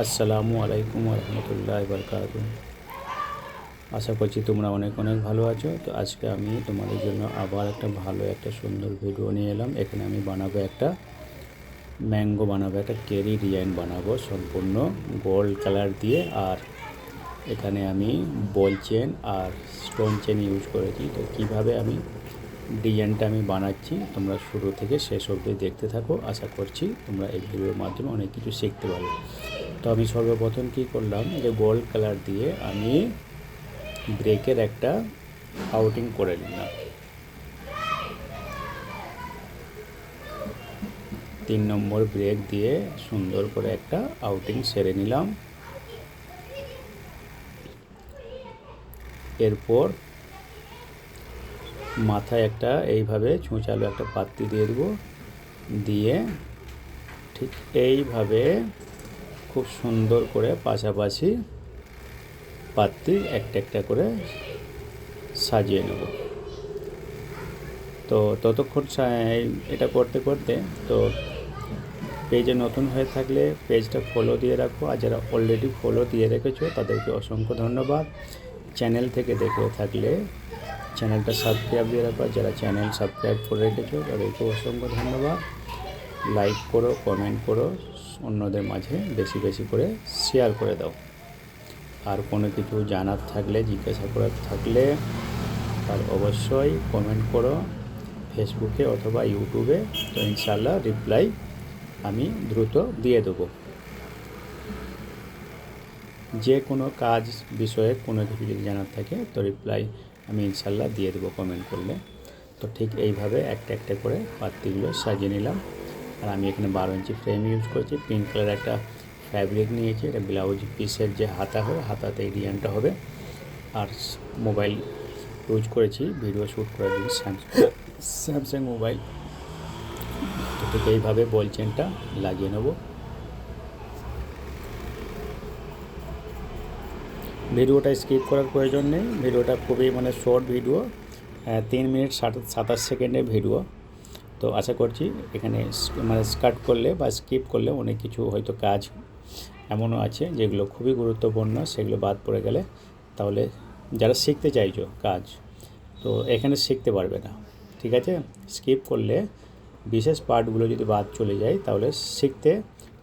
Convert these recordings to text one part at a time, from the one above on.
আসসালামু আলাইকুম রহমতুল্লাহি বারকাতুহু। আশা করছি তোমরা অনেক অনেক ভালো আছো। তো আজকে আমি তোমাদের জন্য আবার একটা সুন্দর ভিডিও নিয়ে এলাম। এখানে আমি বানাবো একটা ম্যাঙ্গো, বানাবো একটা কেরি ডিজাইন বানাবো সম্পূর্ণ গোল্ড কালার দিয়ে। আর এখানে আমি বল চেন আর স্টোন চেন ইউজ করেছি। তো কীভাবে আমি ডিজাইনটা আমি বানাচ্ছি তোমরা শুরু থেকে শেষ অবধি দেখতে থাকো। আশা করছি তোমরা এই ভিডিওর মাধ্যমে অনেক কিছু শিখতে পারবে। তো আমি সর্বপ্রথম কী করলাম, যে গোল্ড কালার দিয়ে আমি ব্রেকের একটা আউটিং করে নিলাম। 3 নম্বর ব্রেক দিয়ে সুন্দর করে একটা আউটিং সেরে নিলাম। এরপর মাথায় একটা এইভাবে ছুঁচালো একটা পাত্তি দিয়ে দেবো, দিয়ে ঠিক এইভাবে খুব সুন্দর করে পাশাপাশি পাত্তি একটা একটা করে সাজিয়ে নেব। তো ততক্ষণ এটা করতে করতে, তো পেজে নতুন হয়ে থাকলে পেজটা ফলো দিয়ে রাখো, আর যারা অলরেডি ফলো দিয়ে রেখেছো তাদেরকে অসংখ্য ধন্যবাদ। চ্যানেল থেকে দেখে থাকলে চ্যানেলটা সাবস্ক্রাইব দিয়ে রাখো, যারা চ্যানেল সাবস্ক্রাইব করে রেখেছো তাদেরকে অসংখ্য ধন্যবাদ। লাইক করো, কমেন্ট করো, অন্যদের মাঝে বেশি বেশি করে শেয়ার করে দাও। আর কোনো কিছু জানার থাকলে, জিজ্ঞাসা করার থাকলে তার অবশ্যই কমেন্ট করো ফেসবুকে অথবা ইউটিউবে। তো ইনশাআল্লাহ রিপ্লাই আমি দ্রুত দিয়ে দেবো। যে কোনো কাজ বিষয়ে কোনো কিছু যদি জানার থাকে তো রিপ্লাই আমি ইনশাআল্লাহ দিয়ে দেবো কমেন্ট করলে। তো ঠিক এইভাবে একটা একটা করে পাত্তিগুলো সাজিয়ে নিলাম। আর আমি এখানে 12 ইঞ্চি ফ্রেম ইউজ করেছি। পিঙ্ক কালার একটা ফ্যাব্রিক নিয়েছি, এটা ব্লাউজ পিসের যে হাতা হবে, হাতাতে এই ডিজাইনটা হবে। আর মোবাইল ইউজ করেছি ভিডিও শ্যুট করার জন্য, স্যামসাং মোবাইল। তো ঠিক এইভাবে বল চেনটা লাগিয়ে নেব। ভিডিওটা স্কিপ করার প্রয়োজন নেই, ভিডিওটা খুবই শর্ট ভিডিও, 3 মিনিট 27 সেকেন্ডের ভিডিও। তো আশা করছি এখানে স্কার্ট করলে বা স্কিপ করলে অনেক কিছু হয়তো কাজ এমনও আছে যেগুলো খুবই গুরুত্বপূর্ণ, সেগুলো বাদ পড়ে গেলে তাহলে যারা শিখতে চাইছো কাজ, তো এখানে শিখতে পারবে না। ঠিক আছে, স্কিপ করলে বিশেষ পার্টগুলো যদি বাদ চলে যায় তাহলে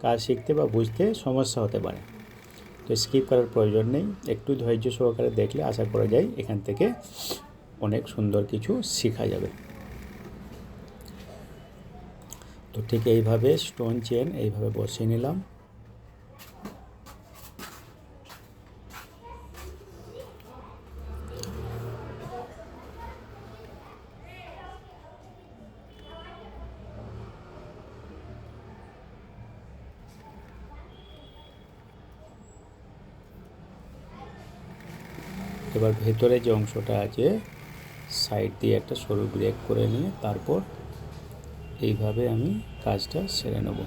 কাজ শিখতে বা বুঝতে সমস্যা হতে পারে। তো স্কিপ করার প্রয়োজন নেই, একটু ধৈর্য সহকারে দেখলে আশা করা যায় এখান থেকে অনেক সুন্দর কিছু শেখা যাবে। তো ঠিক এইভাবে স্টোন চেন এইভাবে বসিয়ে নিলাম। এবার ভেতরে যে অংশটা আছে সাইড দিয়ে একটা সরু ব্রেক করে নিয়ে তারপর এইভাবে আমি কাজটা সেরে নেব।